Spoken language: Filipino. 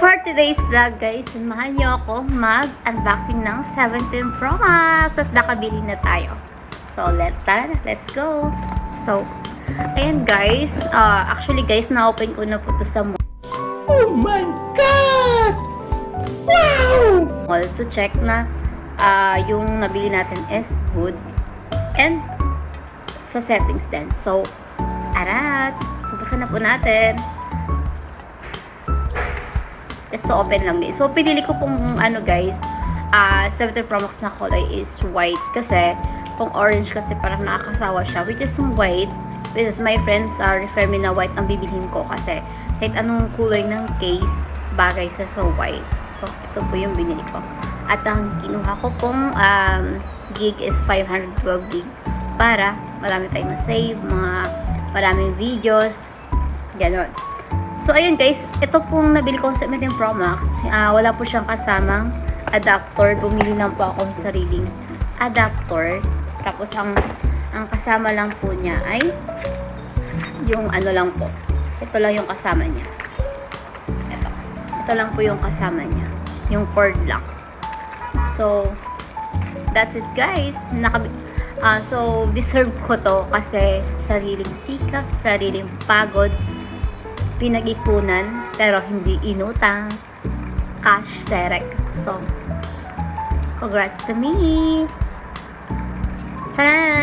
For today's vlog guys, samahan niyo ako mag-unboxing ng 17 Pro Max at nakabili na tayo. So let's go! So, ayan guys, actually guys, na-open ko na po ito sa mall. Oh my God! Wow! Mall to check na yung nabili natin is good and sa settings din. So, arat! Buksan na po natin. Just to open lang guys. So, pinili ko pong guys, 17 Pro Max na kulay is white. Kasi, kung orange kasi parang nakakasawa siya. Which is white. Which is my friends refer me na white ang bibilhin ko. Kasi, kahit anong kulay ng case, bagay sa white. So, ito po yung binili ko. At ang kinuha ko pong gig is 512 gig. Para, marami tayong ma-save, maraming videos, ganon. So, ayun guys, ito pong nabili ko sa 17 Pro Max. Wala po siyang kasamang adapter. Bumili lang po akong sariling adapter. Tapos, ang kasama lang po niya ay yung lang po. Ito lang yung kasama niya. Ito lang po yung kasama niya. Yung cord lang. So, that's it guys. So, deserve ko to kasi sariling sikap, sariling pagod, pinag-ipunan, pero hindi inutang, cash direct. So, congrats to me! Sana!